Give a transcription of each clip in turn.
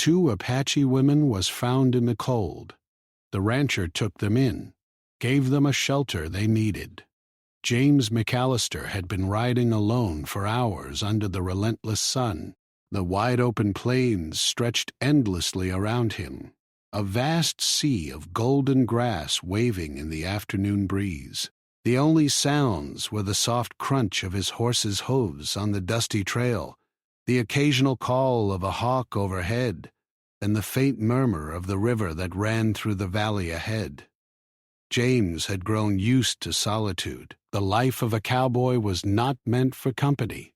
2 Apache women was found in the cold. The rancher took them in, gave them a shelter they needed. James McAllister had been riding alone for hours under the relentless sun. The wide-open plains stretched endlessly around him, a vast sea of golden grass waving in the afternoon breeze. The only sounds were the soft crunch of his horse's hooves on the dusty trail, the occasional call of a hawk overhead, and the faint murmur of the river that ran through the valley ahead. James had grown used to solitude. The life of a cowboy was not meant for company.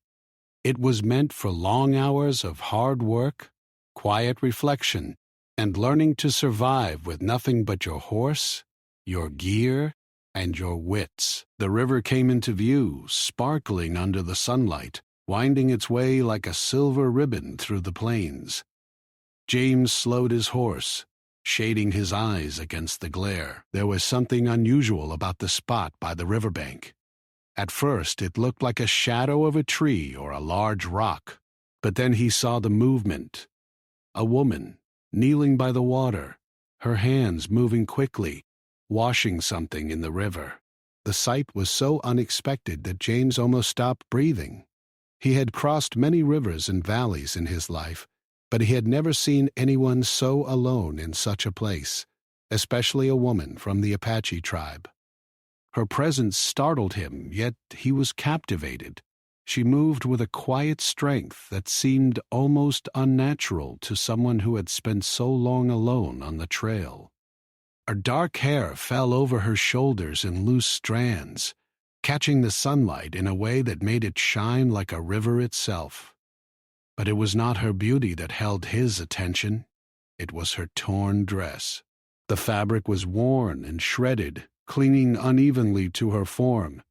It was meant for long hours of hard work, quiet reflection, and learning to survive with nothing but your horse, your gear, and your wits. The river came into view, sparkling under the sunlight, winding its way like a silver ribbon through the plains. James slowed his horse, shading his eyes against the glare. There was something unusual about the spot by the riverbank. At first it looked like a shadow of a tree or a large rock, but then he saw the movement. A woman, kneeling by the water, her hands moving quickly, washing something in the river. The sight was so unexpected that James almost stopped breathing. He had crossed many rivers and valleys in his life, but he had never seen anyone so alone in such a place, especially a woman from the Apache tribe. Her presence startled him, yet he was captivated. She moved with a quiet strength that seemed almost unnatural to someone who had spent so long alone on the trail. Her dark hair fell over her shoulders in loose strands, catching the sunlight in a way that made it shine like a river itself. But it was not her beauty that held his attention. It was her torn dress. The fabric was worn and shredded, clinging unevenly to her form,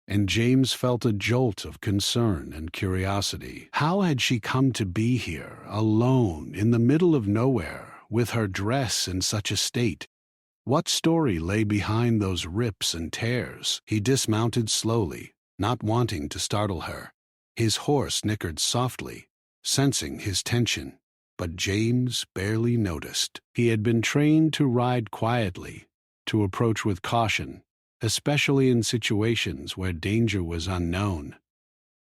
and James felt a jolt of concern and curiosity. How had she come to be here, alone, in the middle of nowhere, with her dress in such a state? What story lay behind those rips and tears? He dismounted slowly, not wanting to startle her. His horse nickered softly, sensing his tension, but James barely noticed. He had been trained to ride quietly, to approach with caution, especially in situations where danger was unknown.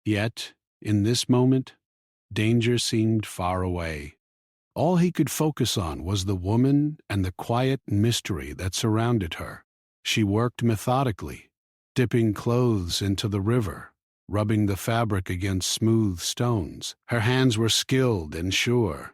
Yet, in this moment, danger seemed far away. All he could focus on was the woman and the quiet mystery that surrounded her. She worked methodically, dipping clothes into the river, rubbing the fabric against smooth stones. Her hands were skilled and sure,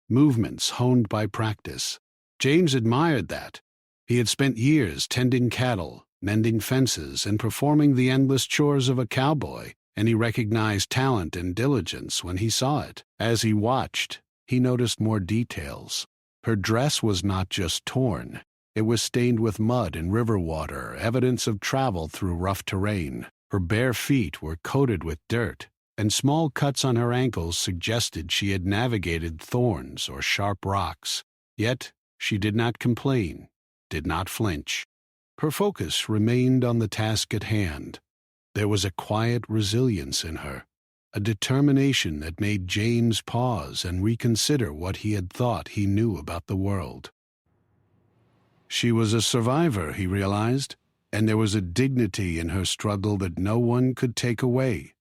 movements honed by practice. James admired that. He had spent years tending cattle, mending fences, and performing the endless chores of a cowboy, and he recognized talent and diligence when he saw it. As he watched, he noticed more details. Her dress was not just torn. It was stained with mud and river water, evidence of travel through rough terrain. Her bare feet were coated with dirt, and small cuts on her ankles suggested she had navigated thorns or sharp rocks. Yet she did not complain, did not flinch. Her focus remained on the task at hand. There was a quiet resilience in her, a determination that made James pause and reconsider what he had thought he knew about the world. She was a survivor, he realized, and there was a dignity in her struggle that no one could take away.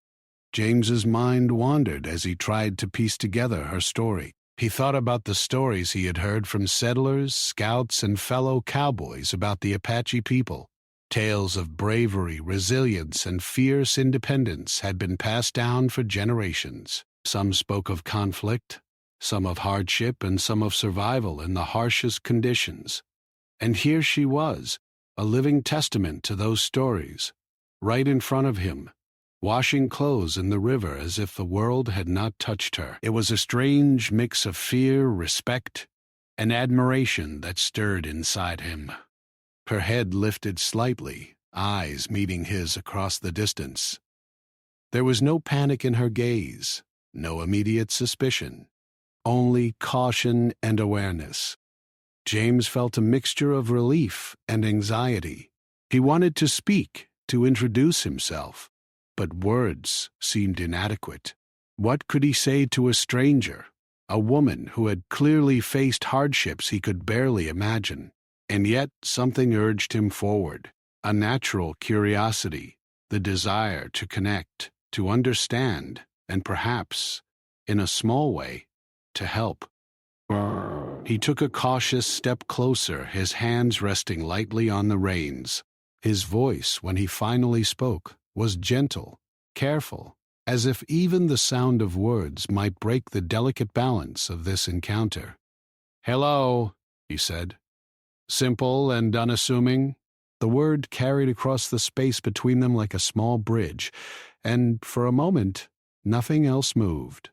James's mind wandered as he tried to piece together her story. He thought about the stories he had heard from settlers, scouts, and fellow cowboys about the Apache people. Tales of bravery, resilience, and fierce independence had been passed down for generations. Some spoke of conflict, some of hardship, and some of survival in the harshest conditions. And here she was, a living testament to those stories, right in front of him, washing clothes in the river as if the world had not touched her. It was a strange mix of fear, respect, and admiration that stirred inside him. Her head lifted slightly, eyes meeting his across the distance. There was no panic in her gaze, no immediate suspicion, only caution and awareness. James felt a mixture of relief and anxiety. He wanted to speak, to introduce himself, but words seemed inadequate. What could he say to a stranger, a woman who had clearly faced hardships he could barely imagine. And yet something urged him forward, a natural curiosity, the desire to connect, to understand, and perhaps, in a small way, to help. He took a cautious step closer, his hands resting lightly on the reins. His voice, when he finally spoke, was gentle, careful, as if even the sound of words might break the delicate balance of this encounter. "Hello," he said. Simple and unassuming, the word carried across the space between them like a small bridge, and for a moment, nothing else moved.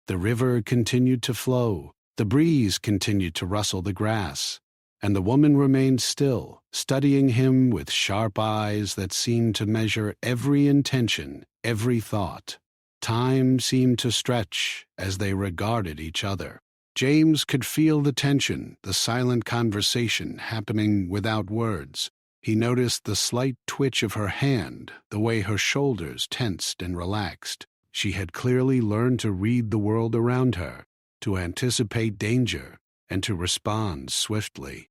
The river continued to flow, the breeze continued to rustle the grass, and the woman remained still, studying him with sharp eyes that seemed to measure every intention, every thought. Time seemed to stretch as they regarded each other. James could feel the tension, the silent conversation happening without words. He noticed the slight twitch of her hand, the way her shoulders tensed and relaxed. She had clearly learned to read the world around her, to anticipate danger, and to respond swiftly.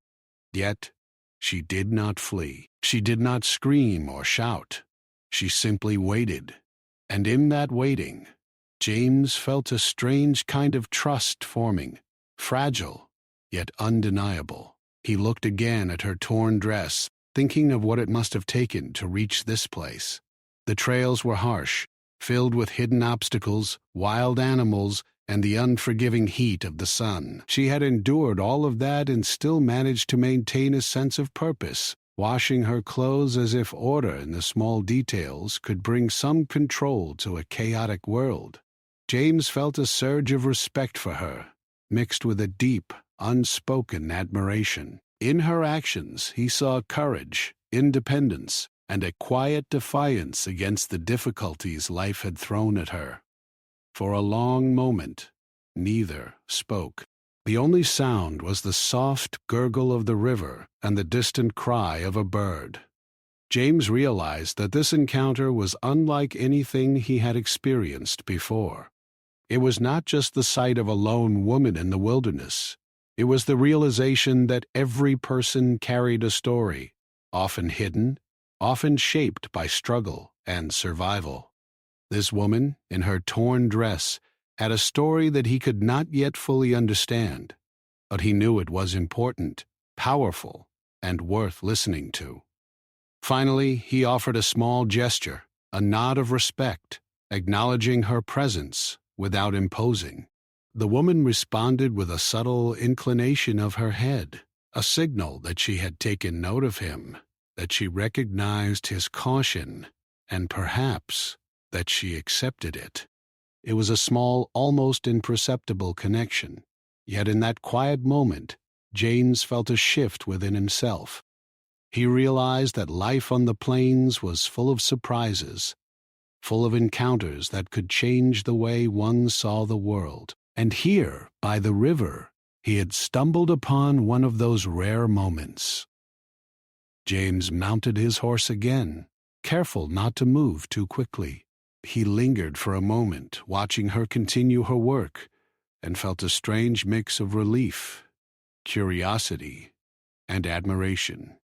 Yet, she did not flee. She did not scream or shout. She simply waited. And in that waiting, James felt a strange kind of trust forming, fragile, yet undeniable. He looked again at her torn dress, thinking of what it must have taken to reach this place. The trails were harsh, filled with hidden obstacles, wild animals, and the unforgiving heat of the sun. She had endured all of that and still managed to maintain a sense of purpose, washing her clothes as if order in the small details could bring some control to a chaotic world. James felt a surge of respect for her, mixed with a deep, unspoken admiration. In her actions, he saw courage, independence, and a quiet defiance against the difficulties life had thrown at her. For a long moment, neither spoke. The only sound was the soft gurgle of the river and the distant cry of a bird. James realized that this encounter was unlike anything he had experienced before. It was not just the sight of a lone woman in the wilderness. It was the realization that every person carried a story, often hidden, often shaped by struggle and survival. This woman, in her torn dress, had a story that he could not yet fully understand, but he knew it was important, powerful, and worth listening to. Finally, he offered a small gesture, a nod of respect, acknowledging her presence without imposing. The woman responded with a subtle inclination of her head, a signal that she had taken note of him, that she recognized his caution, and perhaps that she accepted it. It was a small, almost imperceptible connection. Yet in that quiet moment, James felt a shift within himself. He realized that life on the plains was full of surprises, full of encounters that could change the way one saw the world. And here, by the river, he had stumbled upon one of those rare moments. James mounted his horse again, careful not to move too quickly. He lingered for a moment, watching her continue her work, and felt a strange mix of relief, curiosity, and admiration.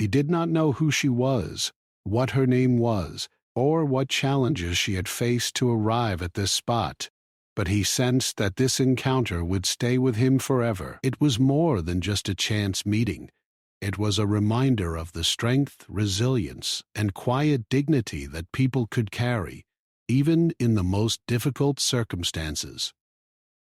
He did not know who she was, what her name was, or what challenges she had faced to arrive at this spot, but he sensed that this encounter would stay with him forever. It was more than just a chance meeting. It was a reminder of the strength, resilience, and quiet dignity that people could carry, even in the most difficult circumstances.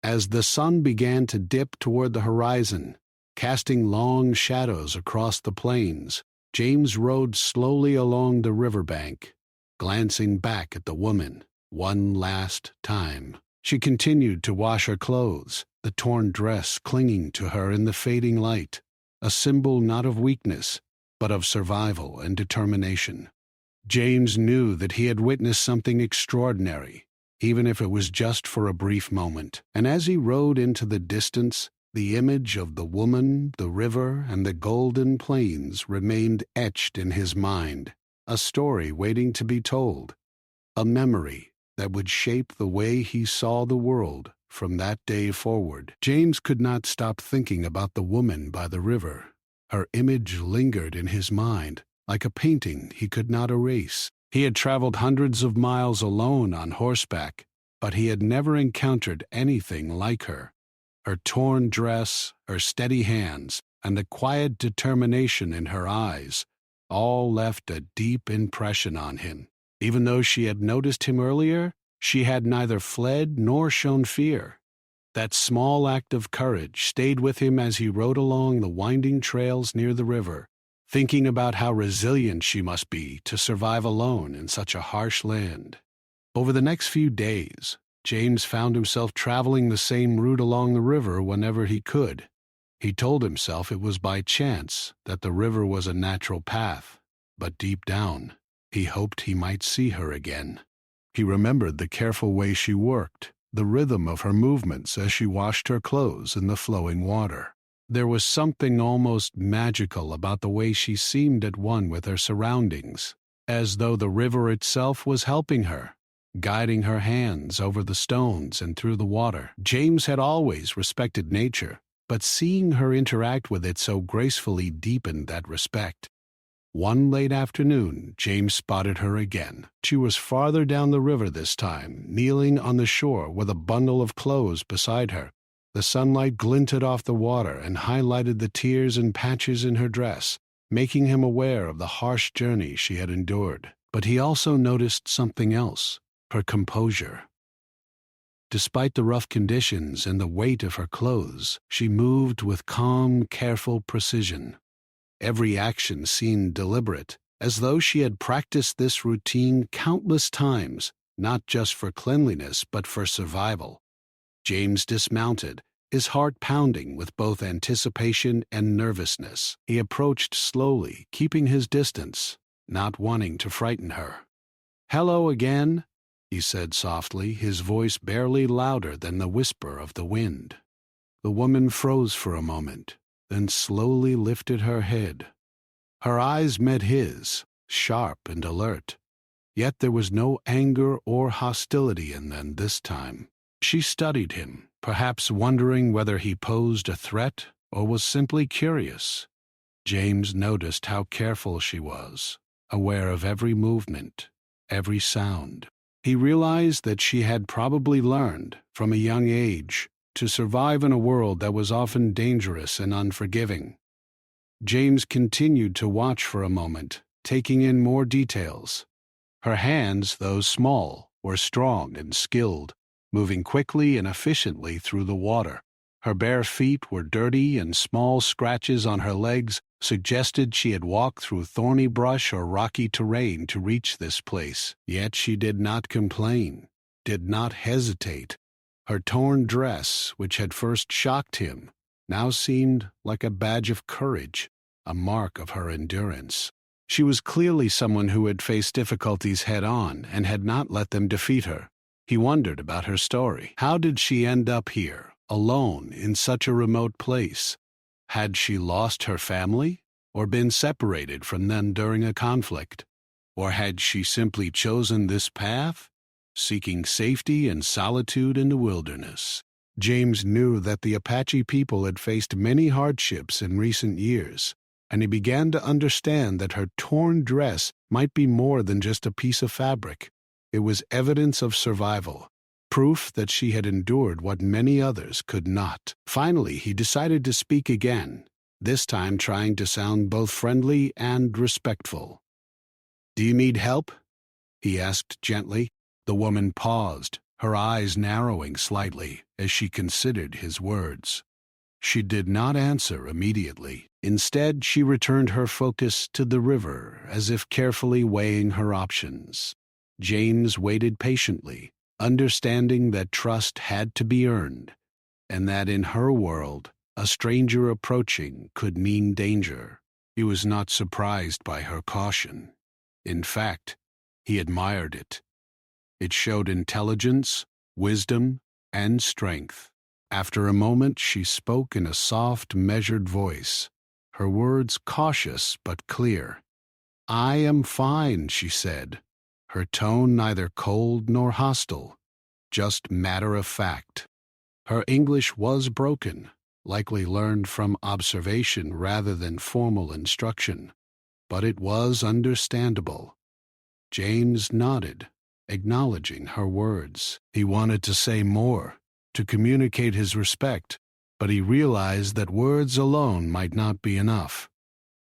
As the sun began to dip toward the horizon, casting long shadows across the plains, James rode slowly along the riverbank, glancing back at the woman one last time. She continued to wash her clothes, the torn dress clinging to her in the fading light, a symbol not of weakness, but of survival and determination. James knew that he had witnessed something extraordinary, even if it was just for a brief moment. And as he rode into the distance, the image of the woman, the river, and the golden plains remained etched in his mind, a story waiting to be told, a memory that would shape the way he saw the world From that day forward, James could not stop thinking about the woman by the river. Her image lingered in his mind, like a painting he could not erase. He had traveled hundreds of miles alone on horseback, but he had never encountered anything like her. Her torn dress, her steady hands, and the quiet determination in her eyes all left a deep impression on him. Even though she had noticed him earlier, she had neither fled nor shown fear. That small act of courage stayed with him as he rode along the winding trails near the river, thinking about how resilient she must be to survive alone in such a harsh land. Over the next few days, James found himself traveling the same route along the river whenever he could. He told himself it was by chance that the river was a natural path, but deep down, he hoped he might see her again. He remembered the careful way she worked, the rhythm of her movements as she washed her clothes in the flowing water. There was something almost magical about the way she seemed at one with her surroundings, as though the river itself was helping her, guiding her hands over the stones and through the water. James had always respected nature, but seeing her interact with it so gracefully deepened that respect. One late afternoon, James spotted her again. She was farther down the river this time, kneeling on the shore with a bundle of clothes beside her. The sunlight glinted off the water and highlighted the tears and patches in her dress, making him aware of the harsh journey she had endured. But he also noticed something else: her composure. Despite the rough conditions and the weight of her clothes, she moved with calm, careful precision. Every action seemed deliberate, as though she had practiced this routine countless times, not just for cleanliness but for survival. James dismounted, his heart pounding with both anticipation and nervousness. He approached slowly, keeping his distance, not wanting to frighten her. "Hello again," he said softly, his voice barely louder than the whisper of the wind. The woman froze for a moment, then slowly lifted her head. Her eyes met his, sharp and alert, yet there was no anger or hostility in them this time. She studied him, perhaps wondering whether he posed a threat or was simply curious. James noticed how careful she was, aware of every movement, every sound. He realized that she had probably learned, from a young age, to survive in a world that was often dangerous and unforgiving. James continued to watch for a moment, taking in more details. Her hands, though small, were strong and skilled, moving quickly and efficiently through the water. Her bare feet were dirty, and small scratches on her legs suggested she had walked through thorny brush or rocky terrain to reach this place. Yet she did not complain, did not hesitate. Her torn dress, which had first shocked him, now seemed like a badge of courage, a mark of her endurance. She was clearly someone who had faced difficulties head-on and had not let them defeat her. He wondered about her story. How did she end up here, alone, in such a remote place? Had she lost her family, or been separated from them during a conflict? Or had she simply chosen this path, seeking safety and solitude in the wilderness? James knew that the Apache people had faced many hardships in recent years, and he began to understand that her torn dress might be more than just a piece of fabric. It was evidence of survival, proof that she had endured what many others could not. Finally, he decided to speak again, this time trying to sound both friendly and respectful. "Do you need help?" he asked gently. The woman paused, her eyes narrowing slightly as she considered his words. She did not answer immediately. Instead, she returned her focus to the river, as if carefully weighing her options. James waited patiently, understanding that trust had to be earned, and that in her world, a stranger approaching could mean danger. He was not surprised by her caution. In fact, he admired it. It showed intelligence, wisdom, and strength. After a moment, she spoke in a soft, measured voice, her words cautious but clear. "I am fine," she said, her tone neither cold nor hostile, just matter of fact. Her English was broken, likely learned from observation rather than formal instruction, but it was understandable. James nodded, acknowledging her words. He wanted to say more, to communicate his respect, but he realized that words alone might not be enough.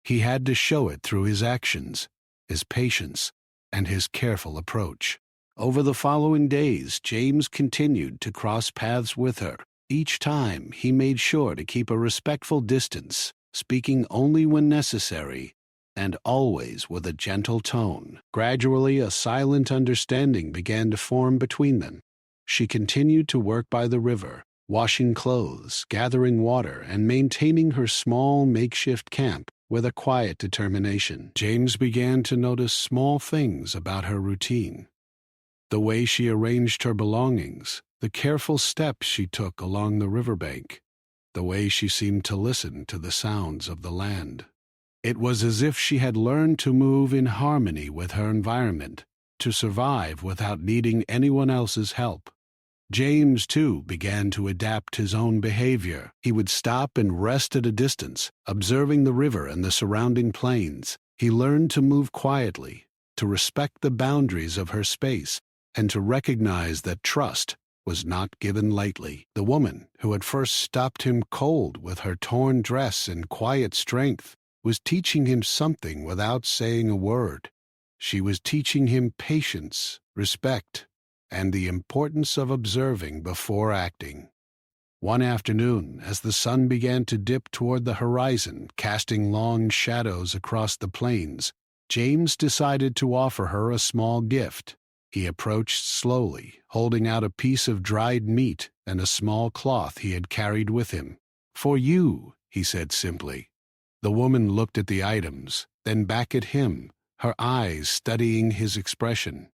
He had to show it through his actions, his patience, and his careful approach. Over the following days, James continued to cross paths with her. Each time, he made sure to keep a respectful distance, speaking only when necessary, and always with a gentle tone. Gradually, a silent understanding began to form between them. She continued to work by the river, washing clothes, gathering water, and maintaining her small makeshift camp with a quiet determination. James began to notice small things about her routine. The way she arranged her belongings, the careful steps she took along the riverbank, the way she seemed to listen to the sounds of the land. It was as if she had learned to move in harmony with her environment, to survive without needing anyone else's help. James, too, began to adapt his own behavior. He would stop and rest at a distance, observing the river and the surrounding plains. He learned to move quietly, to respect the boundaries of her space, and to recognize that trust was not given lightly. The woman, who had first stopped him cold with her torn dress and quiet strength, was teaching him something without saying a word. She was teaching him patience, respect, and the importance of observing before acting. One afternoon, as the sun began to dip toward the horizon, casting long shadows across the plains, James decided to offer her a small gift. He approached slowly, holding out a piece of dried meat and a small cloth he had carried with him. "For you," he said simply. The woman looked at the items, then back at him, her eyes studying his expression.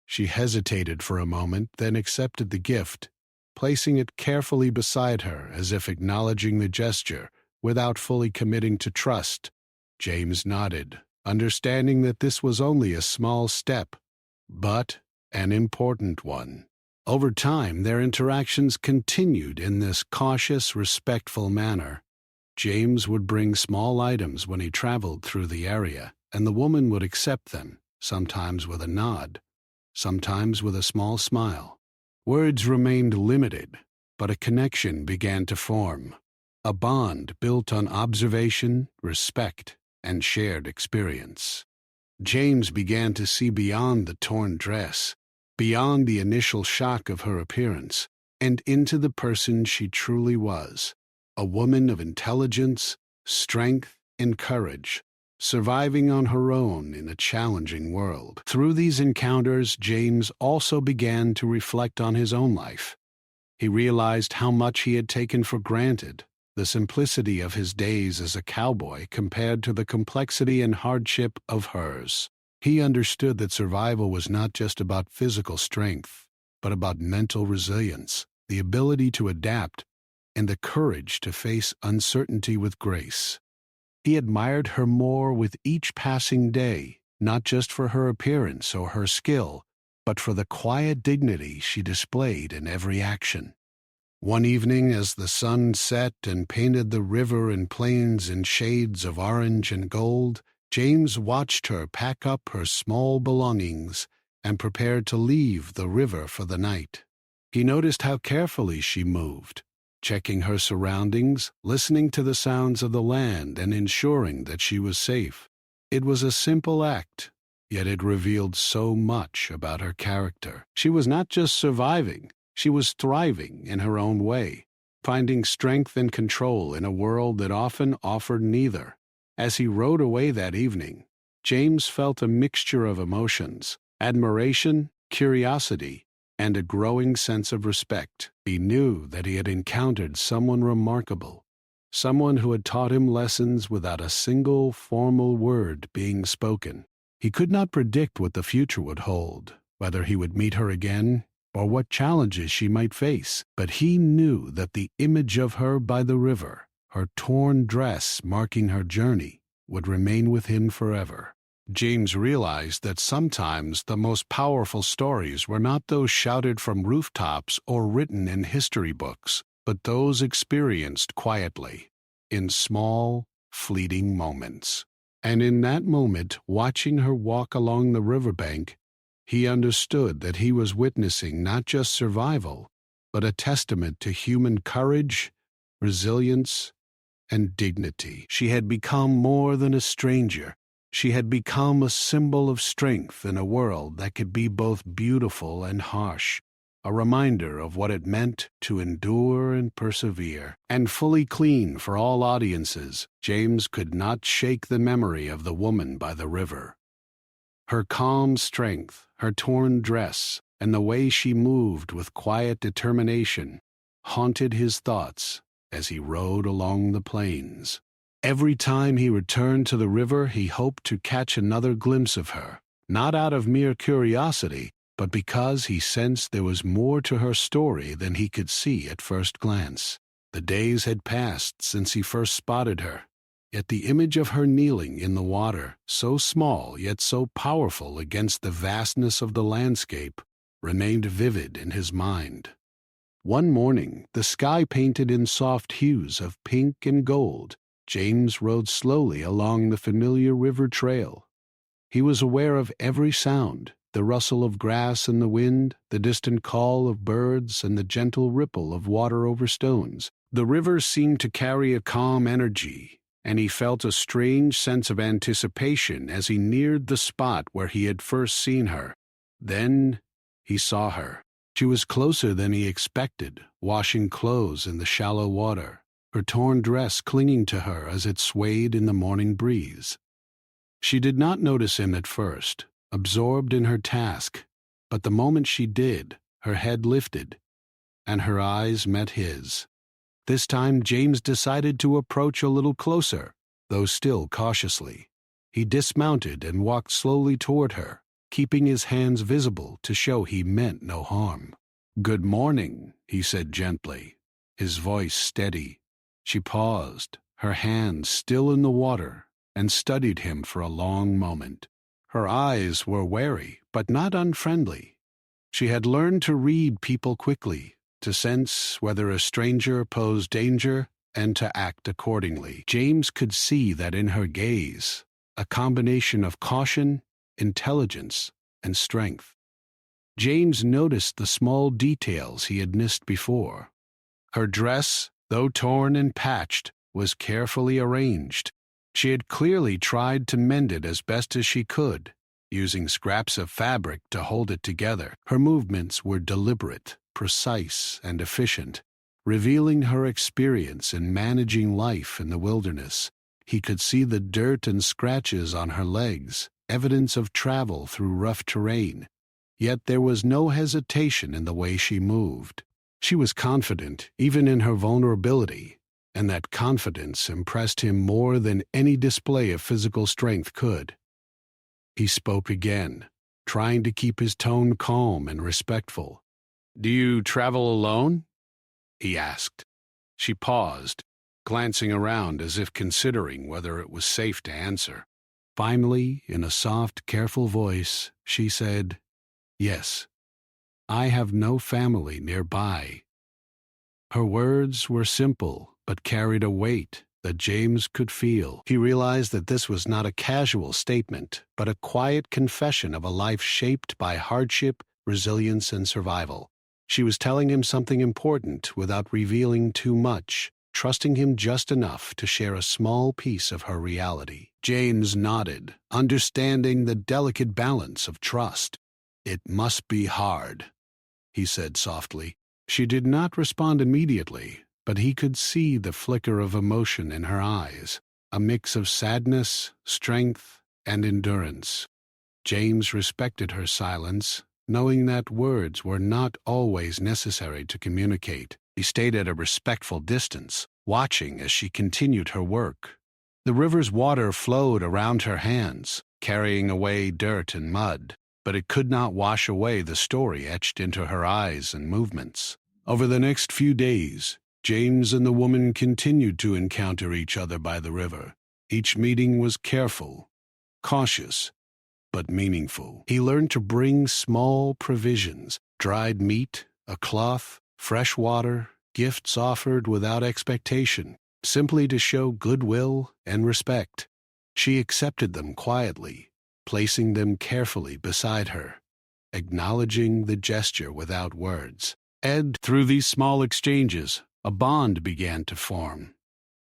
She hesitated for a moment, then accepted the gift, placing it carefully beside her as if acknowledging the gesture without fully committing to trust. James nodded, understanding that this was only a small step, but an important one. Over time, their interactions continued in this cautious, respectful manner. James would bring small items when he traveled through the area, and the woman would accept them, sometimes with a nod, sometimes with a small smile. Words remained limited, but a connection began to form, a bond built on observation, respect, and shared experience. James began to see beyond the torn dress, beyond the initial shock of her appearance, and into the person she truly was, a woman of intelligence, strength, and courage, surviving on her own in a challenging world. Through these encounters, James also began to reflect on his own life. He realized how much he had taken for granted, the simplicity of his days as a cowboy compared to the complexity and hardship of hers. He understood that survival was not just about physical strength, but about mental resilience, the ability to adapt, and the courage to face uncertainty with grace. He admired her more with each passing day, not just for her appearance or her skill, but for the quiet dignity she displayed in every action. One evening, as the sun set and painted the river and plains in shades of orange and gold, James watched her pack up her small belongings and prepare to leave the river for the night. He noticed how carefully she moved, checking her surroundings, listening to the sounds of the land, and ensuring that she was safe. It was a simple act, yet it revealed so much about her character. She was not just surviving, she was thriving in her own way, finding strength and control in a world that often offered neither. As he rode away that evening, James felt a mixture of emotions: admiration, curiosity, and a growing sense of respect. He knew that he had encountered someone remarkable, someone who had taught him lessons without a single formal word being spoken. He could not predict what the future would hold, whether he would meet her again, or what challenges she might face, but he knew that the image of her by the river, her torn dress marking her journey, would remain with him forever. James realized that sometimes the most powerful stories were not those shouted from rooftops or written in history books, but those experienced quietly, in small, fleeting moments. And in that moment, watching her walk along the riverbank, he understood that he was witnessing not just survival, but a testament to human courage, resilience, and dignity. She had become more than a stranger. She had become a symbol of strength in a world that could be both beautiful and harsh, a reminder of what it meant to endure and persevere. And fully clean for all audiences, James could not shake the memory of the woman by the river. Her calm strength, her torn dress, and the way she moved with quiet determination haunted his thoughts as he rode along the plains. Every time he returned to the river, he hoped to catch another glimpse of her, not out of mere curiosity, but because he sensed there was more to her story than he could see at first glance. The days had passed since he first spotted her, yet the image of her kneeling in the water, so small yet so powerful against the vastness of the landscape, remained vivid in his mind. One morning, the sky painted in soft hues of pink and gold, James rode slowly along the familiar river trail. He was aware of every sound, the rustle of grass in the wind, the distant call of birds, and the gentle ripple of water over stones. The river seemed to carry a calm energy, and he felt a strange sense of anticipation as he neared the spot where he had first seen her. Then he saw her. She was closer than he expected, washing clothes in the shallow water, her torn dress clinging to her as it swayed in the morning breeze. She did not notice him at first, absorbed in her task, but the moment she did, her head lifted, and her eyes met his. This time James decided to approach a little closer, though still cautiously. He dismounted and walked slowly toward her, keeping his hands visible to show he meant no harm. "Good morning," he said gently, his voice steady. She paused, her hands still in the water, and studied him for a long moment. Her eyes were wary, but not unfriendly. She had learned to read people quickly, to sense whether a stranger posed danger, and to act accordingly. James could see that in her gaze, a combination of caution, intelligence, and strength. James noticed the small details he had missed before. Her dress, though torn and patched, was carefully arranged. She had clearly tried to mend it as best as she could, using scraps of fabric to hold it together. Her movements were deliberate, precise, and efficient, revealing her experience in managing life in the wilderness. He could see the dirt and scratches on her legs, evidence of travel through rough terrain. Yet there was no hesitation in the way she moved. She was confident, even in her vulnerability, and that confidence impressed him more than any display of physical strength could. He spoke again, trying to keep his tone calm and respectful. "Do you travel alone?" he asked. She paused, glancing around as if considering whether it was safe to answer. Finally, in a soft, careful voice, she said, "Yes, I have no family nearby." Her words were simple, but carried a weight that James could feel. He realized that this was not a casual statement, but a quiet confession of a life shaped by hardship, resilience, and survival. She was telling him something important without revealing too much, trusting him just enough to share a small piece of her reality. James nodded, understanding the delicate balance of trust. "It must be hard," he said softly. She did not respond immediately, but he could see the flicker of emotion in her eyes, a mix of sadness, strength, and endurance. James respected her silence, knowing that words were not always necessary to communicate. He stayed at a respectful distance, watching as she continued her work. The river's water flowed around her hands, carrying away dirt and mud, but it could not wash away the story etched into her eyes and movements. Over the next few days, James and the woman continued to encounter each other by the river. Each meeting was careful, cautious, but meaningful. He learned to bring small provisions, dried meat, a cloth, fresh water, gifts offered without expectation, simply to show goodwill and respect. She accepted them quietly, placing them carefully beside her, acknowledging the gesture without words. Through these small exchanges, a bond began to form.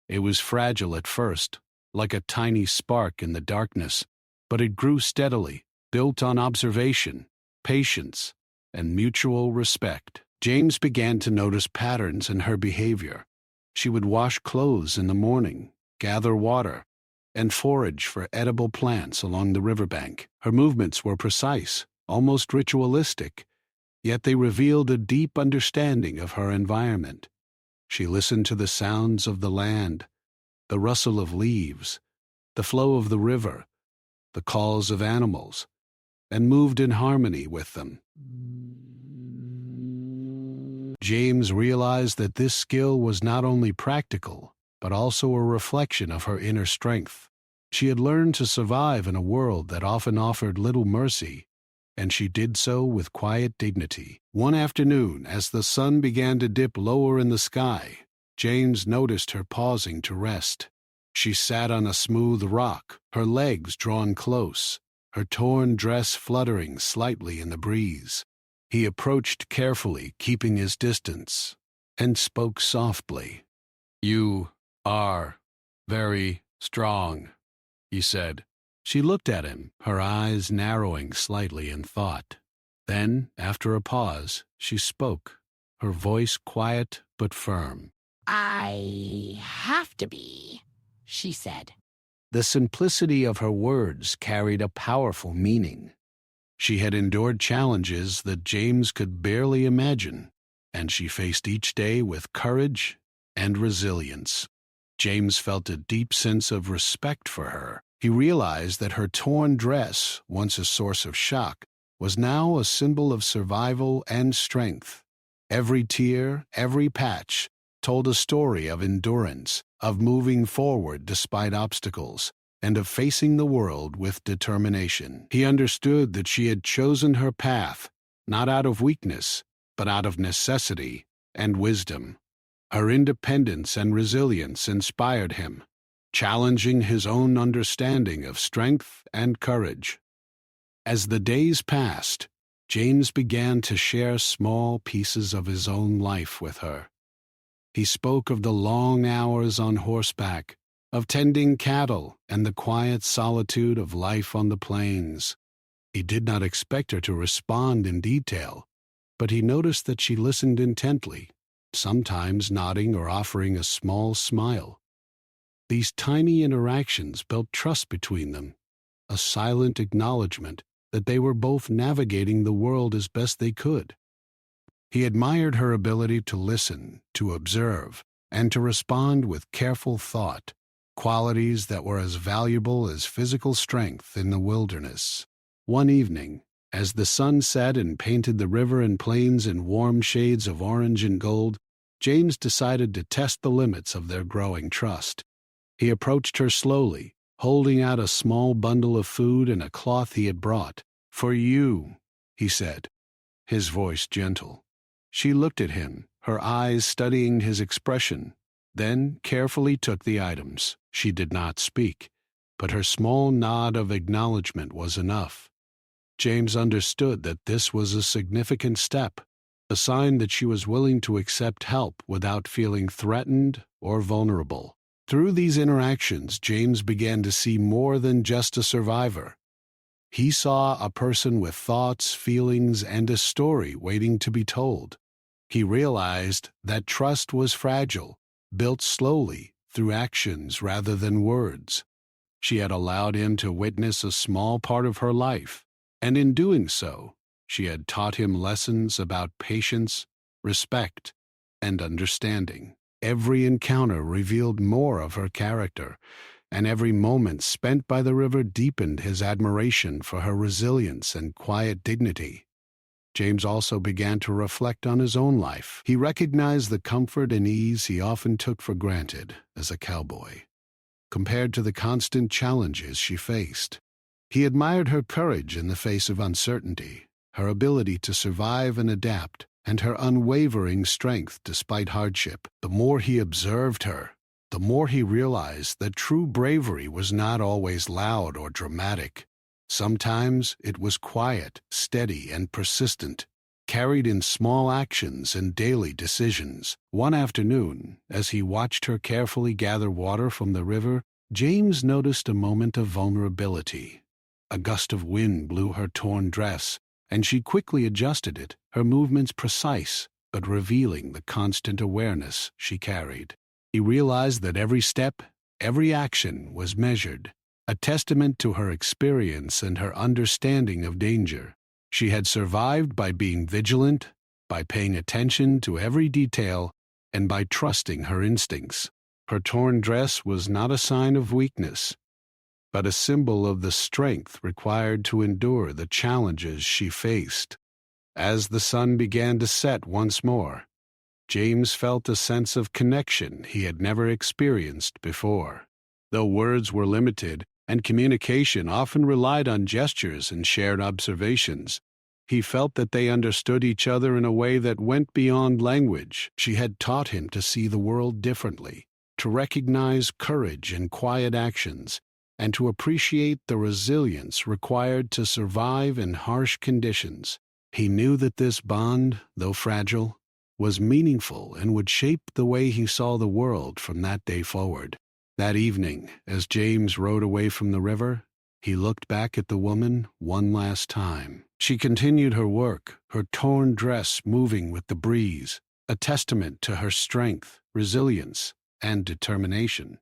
It was fragile at first, like a tiny spark in the darkness, but it grew steadily, built on observation, patience, and mutual respect. James began to notice patterns in her behavior. She would wash clothes in the morning, gather water, and forage for edible plants along the riverbank. Her movements were precise, almost ritualistic, yet they revealed a deep understanding of her environment. She listened to the sounds of the land, the rustle of leaves, the flow of the river, the calls of animals, and moved in harmony with them. James realized that this skill was not only practical, but also a reflection of her inner strength. She had learned to survive in a world that often offered little mercy, and she did so with quiet dignity. One afternoon, as the sun began to dip lower in the sky, James noticed her pausing to rest. She sat on a smooth rock, her legs drawn close, her torn dress fluttering slightly in the breeze. He approached carefully, keeping his distance, and spoke softly. "You are very strong," he said. She looked at him, her eyes narrowing slightly in thought. Then, after a pause, she spoke, her voice quiet but firm. "I have to be," she said. The simplicity of her words carried a powerful meaning. She had endured challenges that James could barely imagine, and she faced each day with courage and resilience. James felt a deep sense of respect for her. He realized that her torn dress, once a source of shock, was now a symbol of survival and strength. Every tear, every patch, told a story of endurance, of moving forward despite obstacles, and of facing the world with determination. He understood that she had chosen her path, not out of weakness, but out of necessity and wisdom. Her independence and resilience inspired him, challenging his own understanding of strength and courage. As the days passed, James began to share small pieces of his own life with her. He spoke of the long hours on horseback, of tending cattle, and the quiet solitude of life on the plains. He did not expect her to respond in detail, but he noticed that she listened intently, sometimes nodding or offering a small smile. These tiny interactions built trust between them, a silent acknowledgement that they were both navigating the world as best they could. He admired her ability to listen, to observe, and to respond with careful thought, qualities that were as valuable as physical strength in the wilderness. One evening, as the sun set and painted the river and plains in warm shades of orange and gold, James decided to test the limits of their growing trust. He approached her slowly, holding out a small bundle of food and a cloth he had brought. "For you," he said, his voice gentle. She looked at him, her eyes studying his expression, then carefully took the items. She did not speak, but her small nod of acknowledgement was enough. James understood that this was a significant step, a sign that she was willing to accept help without feeling threatened or vulnerable. Through these interactions, James began to see more than just a survivor. He saw a person with thoughts, feelings, and a story waiting to be told. He realized that trust was fragile, built slowly through actions rather than words. She had allowed him to witness a small part of her life, and in doing so, she had taught him lessons about patience, respect, and understanding. Every encounter revealed more of her character, and every moment spent by the river deepened his admiration for her resilience and quiet dignity. James also began to reflect on his own life. He recognized the comfort and ease he often took for granted as a cowboy, compared to the constant challenges she faced. He admired her courage in the face of uncertainty, her ability to survive and adapt, and her unwavering strength despite hardship. The more he observed her, the more he realized that true bravery was not always loud or dramatic. Sometimes it was quiet, steady, and persistent, carried in small actions and daily decisions. One afternoon, as he watched her carefully gather water from the river, James noticed a moment of vulnerability. A gust of wind blew her torn dress, and she quickly adjusted it, her movements precise, but revealing the constant awareness she carried. He realized that every step, every action was measured, a testament to her experience and her understanding of danger. She had survived by being vigilant, by paying attention to every detail, and by trusting her instincts. Her torn dress was not a sign of weakness, but a symbol of the strength required to endure the challenges she faced. As the sun began to set once more, James felt a sense of connection he had never experienced before. Though words were limited and communication often relied on gestures and shared observations, he felt that they understood each other in a way that went beyond language. She had taught him to see the world differently, to recognize courage in quiet actions, and to appreciate the resilience required to survive in harsh conditions. He knew that this bond, though fragile, was meaningful and would shape the way he saw the world from that day forward. That evening, as James rode away from the river, he looked back at the woman one last time. She continued her work, her torn dress moving with the breeze, a testament to her strength, resilience, and determination.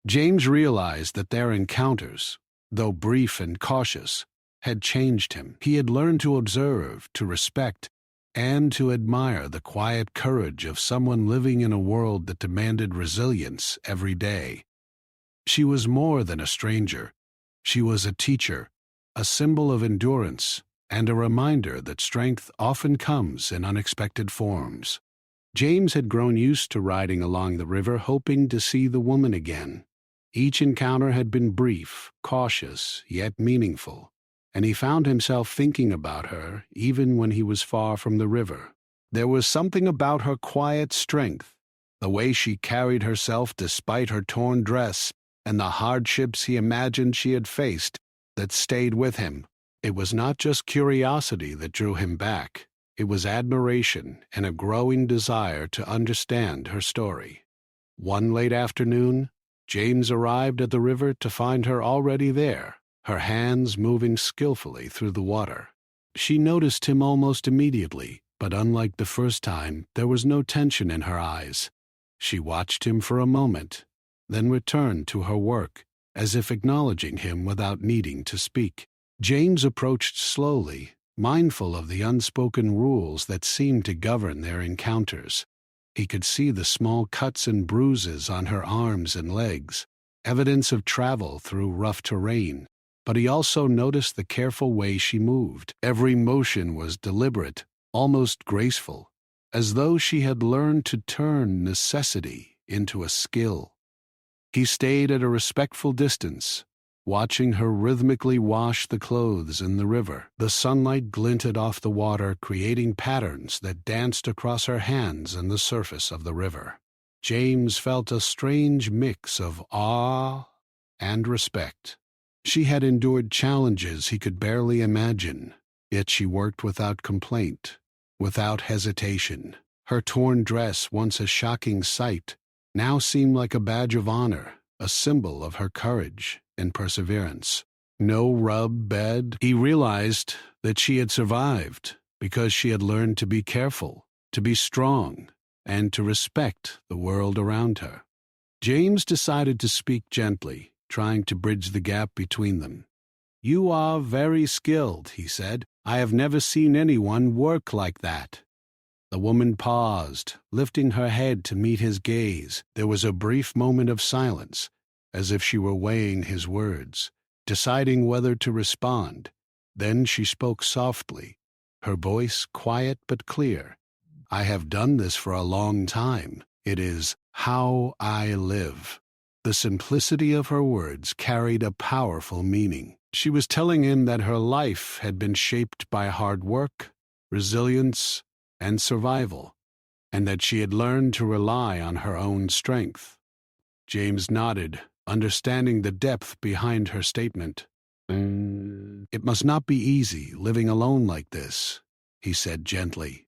James realized that their encounters, though brief and cautious, had changed him. He had learned to observe, to respect, and to admire the quiet courage of someone living in a world that demanded resilience every day. She was more than a stranger. She was a teacher, a symbol of endurance, and a reminder that strength often comes in unexpected forms. James had grown used to riding along the river, hoping to see the woman again. Each encounter had been brief, cautious, yet meaningful, and he found himself thinking about her even when he was far from the river. There was something about her quiet strength, the way she carried herself despite her torn dress, and the hardships he imagined she had faced, that stayed with him. It was not just curiosity that drew him back. It was admiration and a growing desire to understand her story. One late afternoon, James arrived at the river to find her already there, her hands moving skillfully through the water. She noticed him almost immediately, but unlike the first time, there was no tension in her eyes. She watched him for a moment, then returned to her work, as if acknowledging him without needing to speak. James approached slowly, mindful of the unspoken rules that seemed to govern their encounters. He could see the small cuts and bruises on her arms and legs, evidence of travel through rough terrain, but he also noticed the careful way she moved. Every motion was deliberate, almost graceful, as though she had learned to turn necessity into a skill. He stayed at a respectful distance, watching her rhythmically wash the clothes in the river. The sunlight glinted off the water, creating patterns that danced across her hands and the surface of the river. James felt a strange mix of awe and respect. She had endured challenges he could barely imagine, yet she worked without complaint, without hesitation. Her torn dress, once a shocking sight, now seemed like a badge of honor, a symbol of her courage and perseverance. No rub bed. He realized that she had survived because she had learned to be careful, to be strong, and to respect the world around her. James decided to speak gently, trying to bridge the gap between them. "You are very skilled," he said. "I have never seen anyone work like that." The woman paused, lifting her head to meet his gaze. There was a brief moment of silence, as if she were weighing his words, deciding whether to respond. Then she spoke softly, her voice quiet but clear. "I have done this for a long time. It is how I live." The simplicity of her words carried a powerful meaning. She was telling him that her life had been shaped by hard work, resilience, and survival, and that she had learned to rely on her own strength. James nodded, understanding the depth behind her statement. It must not be easy living alone like this, he said gently.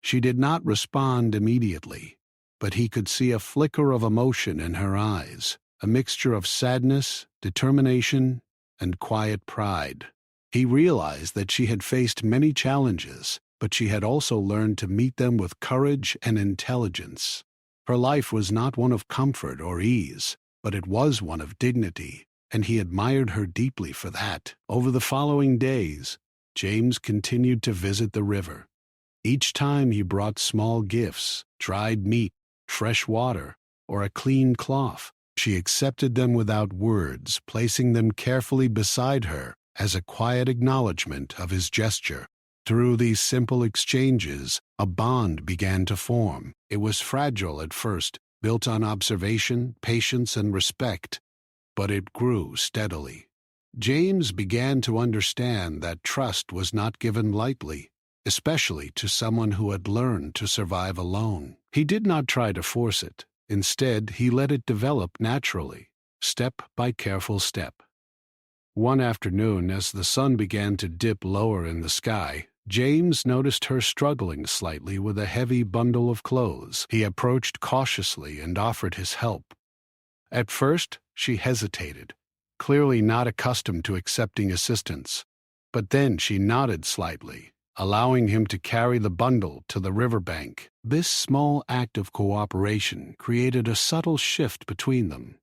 She did not respond immediately, but he could see a flicker of emotion in her eyes, a mixture of sadness, determination, and quiet pride. He realized that she had faced many challenges, but she had also learned to meet them with courage and intelligence. Her life was not one of comfort or ease, but it was one of dignity, and he admired her deeply for that. Over the following days, James continued to visit the river. Each time he brought small gifts, dried meat, fresh water, or a clean cloth. She accepted them without words, placing them carefully beside her as a quiet acknowledgement of his gesture. Through these simple exchanges, a bond began to form. It was fragile at first, built on observation, patience, and respect, but it grew steadily. James began to understand that trust was not given lightly, especially to someone who had learned to survive alone. He did not try to force it. Instead, he let it develop naturally, step by careful step. One afternoon, as the sun began to dip lower in the sky, James noticed her struggling slightly with a heavy bundle of clothes. He approached cautiously and offered his help. At first, she hesitated, clearly not accustomed to accepting assistance, but then she nodded slightly, allowing him to carry the bundle to the riverbank. This small act of cooperation created a subtle shift between them.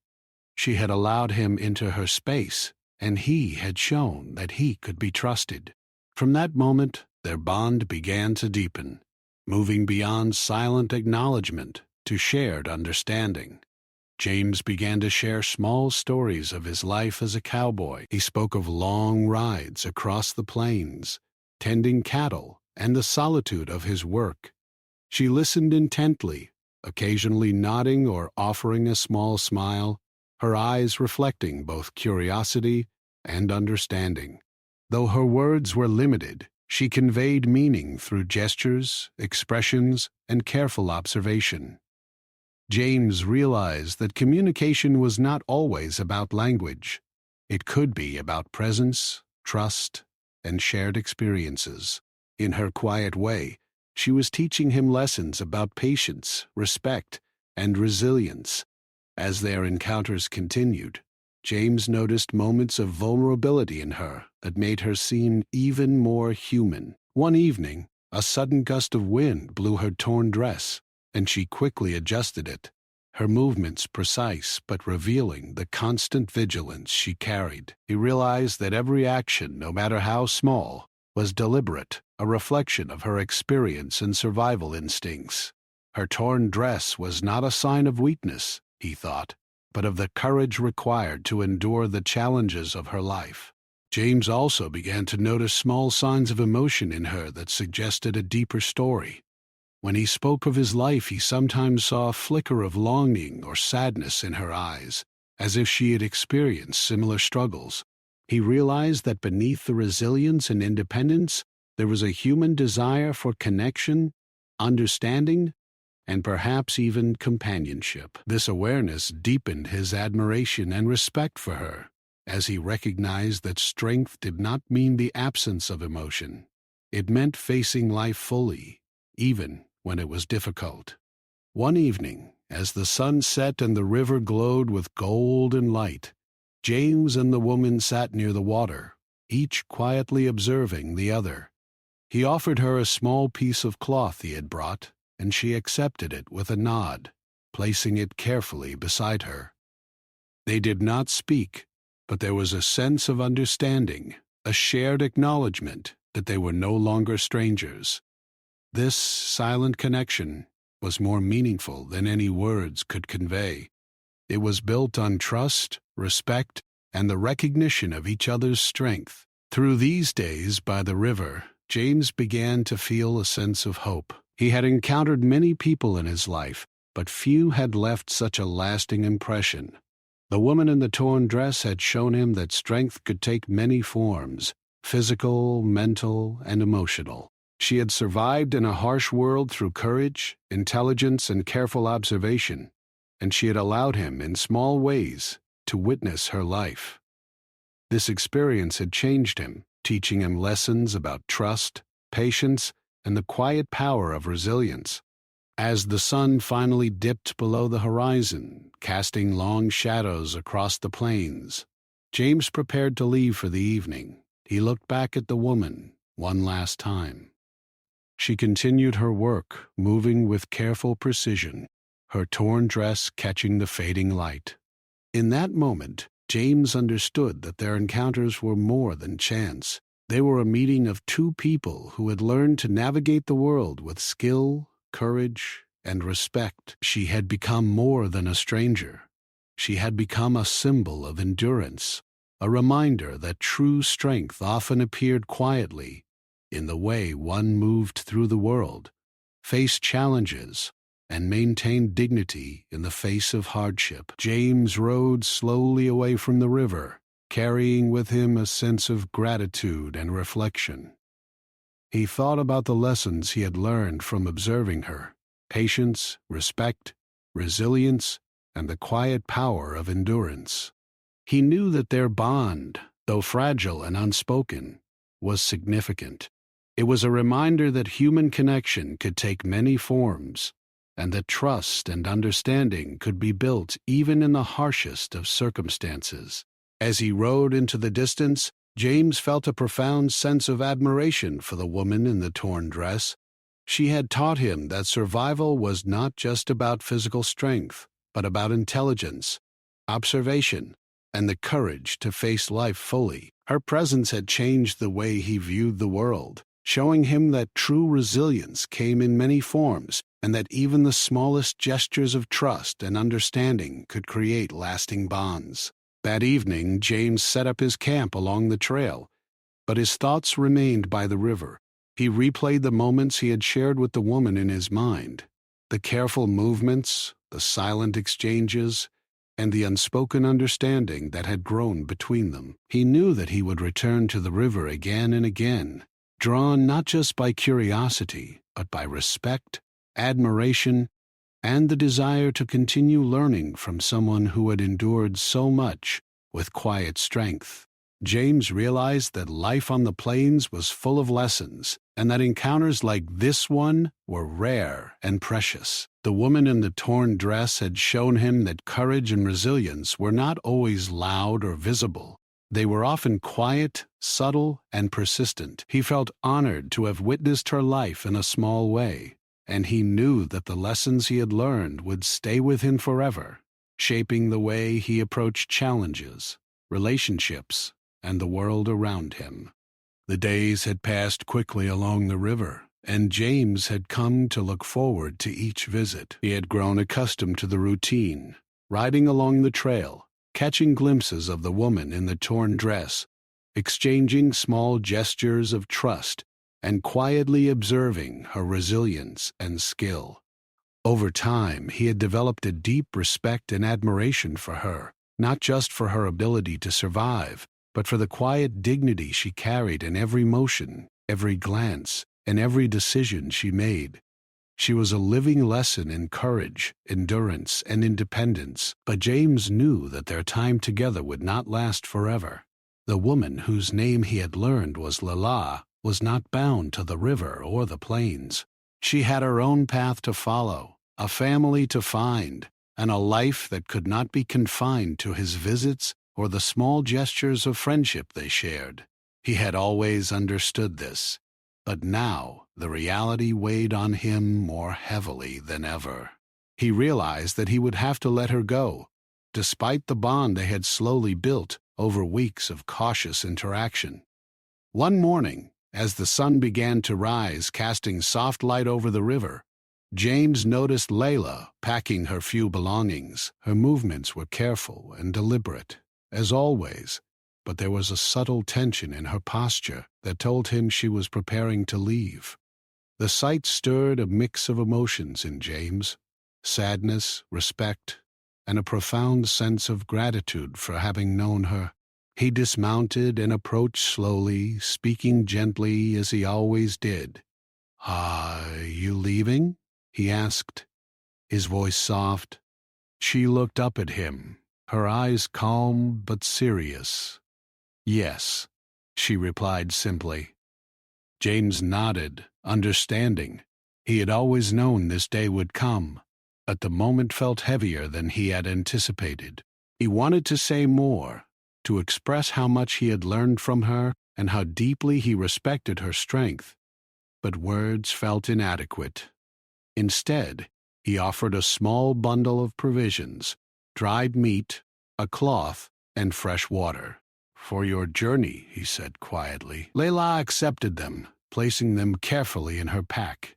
She had allowed him into her space, and he had shown that he could be trusted. From that moment, their bond began to deepen, moving beyond silent acknowledgement to shared understanding. James began to share small stories of his life as a cowboy. He spoke of long rides across the plains, tending cattle, and the solitude of his work. She listened intently, occasionally nodding or offering a small smile, her eyes reflecting both curiosity and understanding. Though her words were limited, she conveyed meaning through gestures, expressions, and careful observation. James realized that communication was not always about language. It could be about presence, trust, and shared experiences. In her quiet way, she was teaching him lessons about patience, respect, and resilience. As their encounters continued, James noticed moments of vulnerability in her that made her seem even more human. One evening, a sudden gust of wind blew her torn dress, and she quickly adjusted it, her movements precise but revealing the constant vigilance she carried. He realized that every action, no matter how small, was deliberate, a reflection of her experience and survival instincts. Her torn dress was not a sign of weakness, he thought, but of the courage required to endure the challenges of her life. James also began to notice small signs of emotion in her that suggested a deeper story. When he spoke of his life, he sometimes saw a flicker of longing or sadness in her eyes, as if she had experienced similar struggles. He realized that beneath the resilience and independence, there was a human desire for connection, understanding, and perhaps even companionship. This awareness deepened his admiration and respect for her, as he recognized that strength did not mean the absence of emotion. It meant facing life fully, even when it was difficult. One evening, as the sun set and the river glowed with golden light, James and the woman sat near the water, each quietly observing the other. He offered her a small piece of cloth he had brought, and she accepted it with a nod, placing it carefully beside her. They did not speak, but there was a sense of understanding, a shared acknowledgement that they were no longer strangers. This silent connection was more meaningful than any words could convey. It was built on trust, respect, and the recognition of each other's strength. Through these days by the river, James began to feel a sense of hope. He had encountered many people in his life, but few had left such a lasting impression. The woman in the torn dress had shown him that strength could take many forms, physical, mental, and emotional. She had survived in a harsh world through courage, intelligence, and careful observation, and she had allowed him, in small ways, to witness her life. This experience had changed him, teaching him lessons about trust, patience, and the quiet power of resilience. As the sun finally dipped below the horizon, casting long shadows across the plains, James prepared to leave for the evening. He looked back at the woman one last time. She continued her work, moving with careful precision, her torn dress catching the fading light. In that moment, James understood that their encounters were more than chance. They were a meeting of two people who had learned to navigate the world with skill, courage, and respect. She had become more than a stranger. She had become a symbol of endurance, a reminder that true strength often appeared quietly in the way one moved through the world, faced challenges, and maintained dignity in the face of hardship. James rode slowly away from the river, carrying with him a sense of gratitude and reflection. He thought about the lessons he had learned from observing her: patience, respect, resilience, and the quiet power of endurance. He knew that their bond, though fragile and unspoken, was significant. It was a reminder that human connection could take many forms, and that trust and understanding could be built even in the harshest of circumstances. As he rode into the distance, James felt a profound sense of admiration for the woman in the torn dress. She had taught him that survival was not just about physical strength, but about intelligence, observation, and the courage to face life fully. Her presence had changed the way he viewed the world, showing him that true resilience came in many forms, and that even the smallest gestures of trust and understanding could create lasting bonds. That evening, James set up his camp along the trail, but his thoughts remained by the river. He replayed the moments he had shared with the woman in his mind, the careful movements, the silent exchanges, and the unspoken understanding that had grown between them. He knew that he would return to the river again and again, drawn not just by curiosity, but by respect, admiration, and the desire to continue learning from someone who had endured so much with quiet strength. James realized that life on the plains was full of lessons, and that encounters like this one were rare and precious. The woman in the torn dress had shown him that courage and resilience were not always loud or visible. They were often quiet, subtle, and persistent. He felt honored to have witnessed her life in a small way, and he knew that the lessons he had learned would stay with him forever, shaping the way he approached challenges, relationships, and the world around him. The days had passed quickly along the river, and James had come to look forward to each visit. He had grown accustomed to the routine, riding along the trail, catching glimpses of the woman in the torn dress, exchanging small gestures of trust, and quietly observing her resilience and skill. Over time, he had developed a deep respect and admiration for her, not just for her ability to survive, but for the quiet dignity she carried in every motion, every glance, and every decision she made. She was a living lesson in courage, endurance, and independence, but James knew that their time together would not last forever. The woman whose name he had learned was Lala was not bound to the river or the plains. She had her own path to follow, a family to find, and a life that could not be confined to his visits or the small gestures of friendship they shared. He had always understood this, but now the reality weighed on him more heavily than ever. He realized that he would have to let her go, despite the bond they had slowly built over weeks of cautious interaction. One morning, as the sun began to rise, casting soft light over the river, James noticed Layla packing her few belongings. Her movements were careful and deliberate, as always, but there was a subtle tension in her posture that told him she was preparing to leave. The sight stirred a mix of emotions in James: sadness, respect, and a profound sense of gratitude for having known her. He dismounted and approached slowly, speaking gently as he always did. You leaving?" he asked, his voice soft. She looked up at him, her eyes calm but serious. "Yes," she replied simply. James nodded, understanding. He had always known this day would come, but the moment felt heavier than he had anticipated. He wanted to say more, to express how much he had learned from her and how deeply he respected her strength, but words felt inadequate. Instead, he offered a small bundle of provisions, dried meat, a cloth, and fresh water. "For your journey," he said quietly. Layla accepted them, placing them carefully in her pack.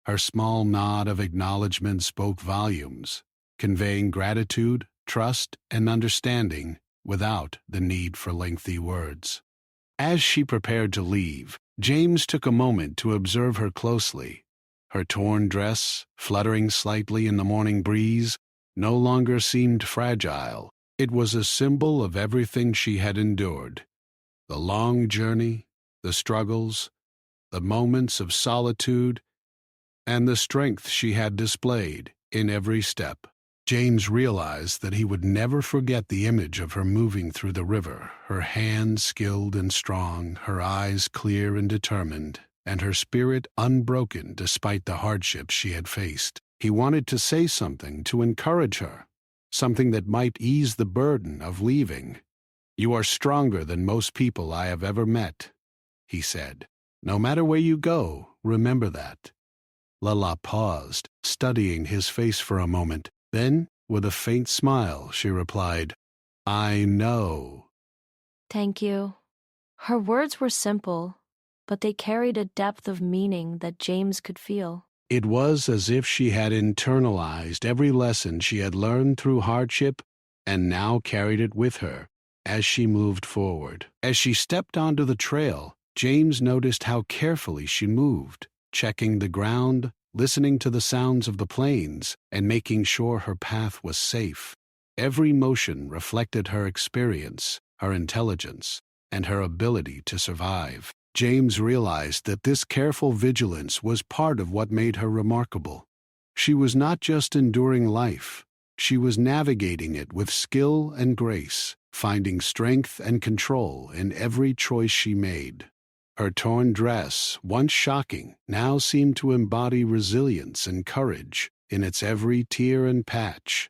Her small nod of acknowledgement spoke volumes, conveying gratitude, trust, and understanding without the need for lengthy words. As she prepared to leave, James took a moment to observe her closely. Her torn dress, fluttering slightly in the morning breeze, no longer seemed fragile. It was a symbol of everything she had endured. The long journey, the struggles, the moments of solitude, and the strength she had displayed in every step. James realized that he would never forget the image of her moving through the river, her hands skilled and strong, her eyes clear and determined, and her spirit unbroken despite the hardships she had faced. He wanted to say something to encourage her, something that might ease the burden of leaving. "You are stronger than most people I have ever met," he said. "No matter where you go, remember that." Lala paused, studying his face for a moment. Then, with a faint smile, she replied, "I know." Thank you. Her words were simple, but they carried a depth of meaning that James could feel. It was as if she had internalized every lesson she had learned through hardship and now carried it with her as she moved forward. As she stepped onto the trail, James noticed how carefully she moved, checking the ground, listening to the sounds of the plains, and making sure her path was safe. Every motion reflected her experience, her intelligence, and her ability to survive. James realized that this careful vigilance was part of what made her remarkable. She was not just enduring life, she was navigating it with skill and grace, finding strength and control in every choice she made. Her torn dress, once shocking, now seemed to embody resilience and courage in its every tear and patch.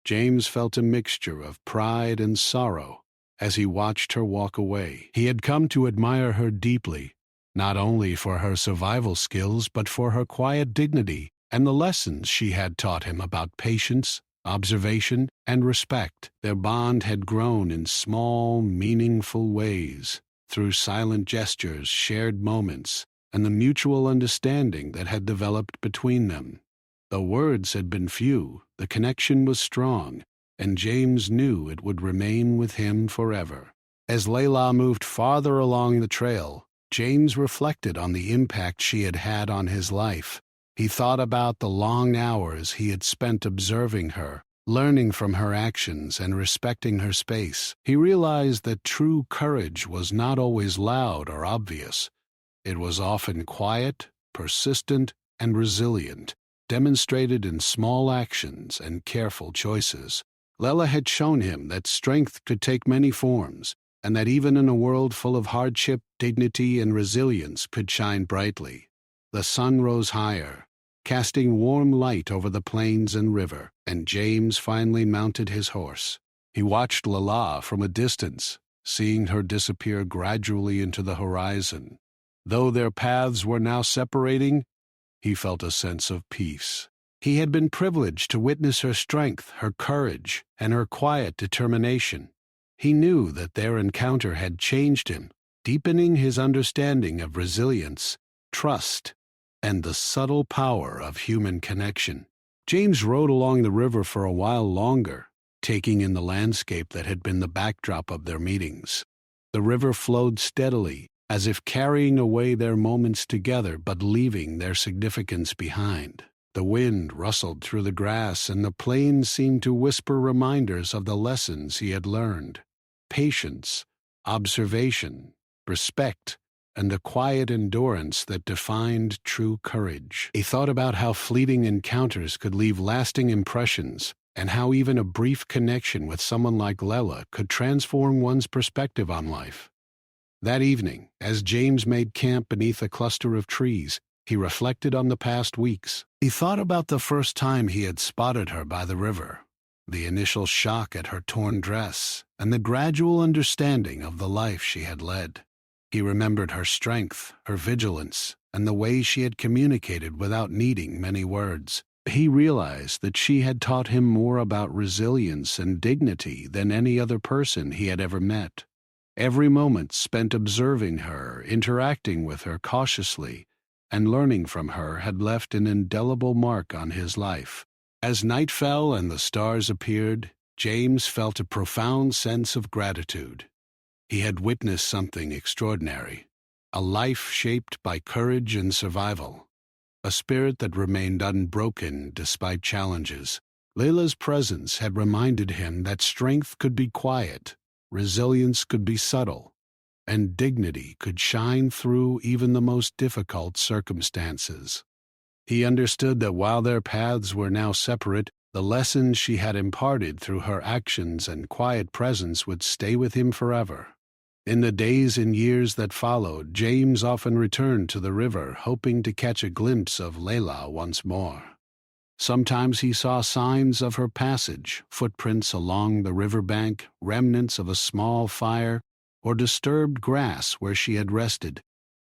James felt a mixture of pride and sorrow as he watched her walk away. He had come to admire her deeply, not only for her survival skills but for her quiet dignity and the lessons she had taught him about patience, observation, and respect. Their bond had grown in small, meaningful ways, through silent gestures, shared moments, and the mutual understanding that had developed between them. Though words had been few, the connection was strong, and James knew it would remain with him forever. As Layla moved farther along the trail, James reflected on the impact she had had on his life. He thought about the long hours he had spent observing her, learning from her actions and respecting her space. He realized that true courage was not always loud or obvious. It was often quiet, persistent, and resilient, demonstrated in small actions and careful choices. Layla had shown him that strength could take many forms, and that even in a world full of hardship, dignity and resilience could shine brightly. The sun rose higher, casting warm light over the plains and river, and James finally mounted his horse. He watched Layla from a distance, seeing her disappear gradually into the horizon. Though their paths were now separating, he felt a sense of peace. He had been privileged to witness her strength, her courage, and her quiet determination. He knew that their encounter had changed him, deepening his understanding of resilience, trust, and the subtle power of human connection. James rode along the river for a while longer, taking in the landscape that had been the backdrop of their meetings. The river flowed steadily, as if carrying away their moments together but leaving their significance behind. The wind rustled through the grass, and the plains seemed to whisper reminders of the lessons he had learned: patience, observation, respect, and the quiet endurance that defined true courage. He thought about how fleeting encounters could leave lasting impressions, and how even a brief connection with someone like Layla could transform one's perspective on life. That evening, as James made camp beneath a cluster of trees, he reflected on the past weeks. He thought about the first time he had spotted her by the river, the initial shock at her torn dress, and the gradual understanding of the life she had led. He remembered her strength, her vigilance, and the way she had communicated without needing many words. He realized that she had taught him more about resilience and dignity than any other person he had ever met. Every moment spent observing her, interacting with her cautiously, and learning from her had left an indelible mark on his life. As night fell and the stars appeared, James felt a profound sense of gratitude. He had witnessed something extraordinary, a life shaped by courage and survival, a spirit that remained unbroken despite challenges. Layla's presence had reminded him that strength could be quiet, resilience could be subtle, and dignity could shine through even the most difficult circumstances. He understood that while their paths were now separate, the lessons she had imparted through her actions and quiet presence would stay with him forever. In the days and years that followed, James often returned to the river, hoping to catch a glimpse of Layla once more. Sometimes he saw signs of her passage, footprints along the riverbank, remnants of a small fire, or disturbed grass where she had rested.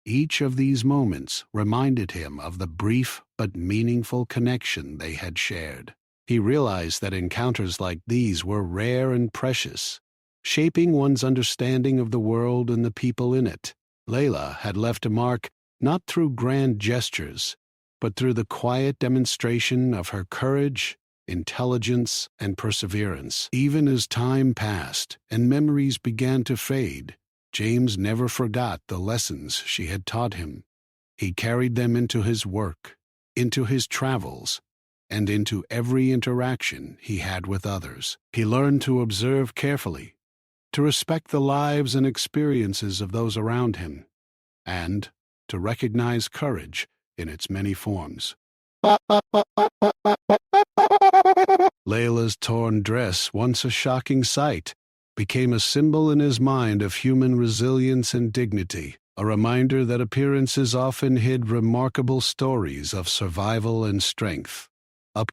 Each of these moments reminded him of the brief but meaningful connection they had shared. He realized that encounters like these were rare and precious, shaping one's understanding of the world and the people in it. Layla had left a mark not through grand gestures, but through the quiet demonstration of her courage, intelligence, and perseverance. Even as time passed and memories began to fade, James never forgot the lessons she had taught him. He carried them into his work, into his travels, and into every interaction he had with others. He learned to observe carefully, to respect the lives and experiences of those around him, and to recognize courage in its many forms. Layla's torn dress, once a shocking sight, became a symbol in his mind of human resilience and dignity, a reminder that appearances often hid remarkable stories of survival and strength.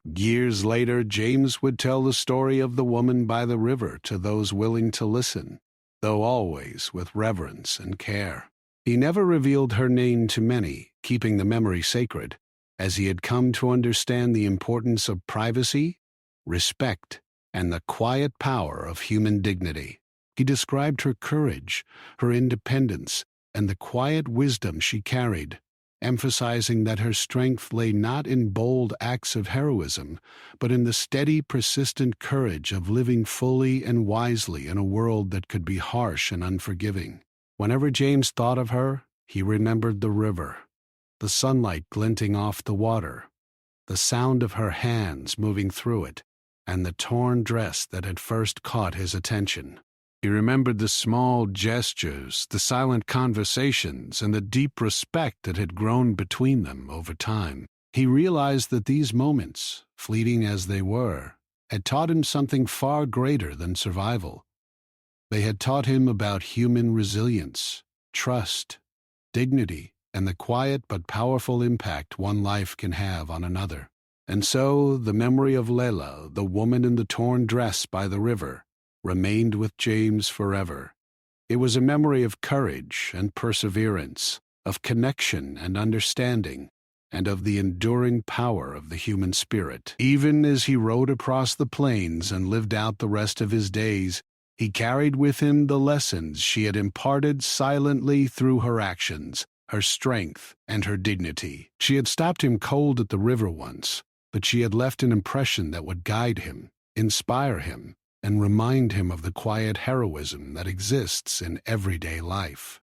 Years later, James would tell the story of the woman by the river to those willing to listen, though always with reverence and care. He never revealed her name to many, keeping the memory sacred, as he had come to understand the importance of privacy, respect, and the quiet power of human dignity. He described her courage, her independence, and the quiet wisdom she carried, emphasizing that her strength lay not in bold acts of heroism, but in the steady, persistent courage of living fully and wisely in a world that could be harsh and unforgiving. Whenever James thought of her, he remembered the river, the sunlight glinting off the water, the sound of her hands moving through it, and the torn dress that had first caught his attention. He remembered the small gestures, the silent conversations, and the deep respect that had grown between them over time. He realized that these moments, fleeting as they were, had taught him something far greater than survival. They had taught him about human resilience, trust, dignity, and the quiet but powerful impact one life can have on another. And so the memory of Layla, the woman in the torn dress by the river, remained with James forever. It was a memory of courage and perseverance, of connection and understanding, and of the enduring power of the human spirit. Even as he rode across the plains and lived out the rest of his days, he carried with him the lessons she had imparted silently through her actions, her strength, and her dignity. She had stopped him cold at the river once, but she had left an impression that would guide him, inspire him, and remind him of the quiet heroism that exists in everyday life.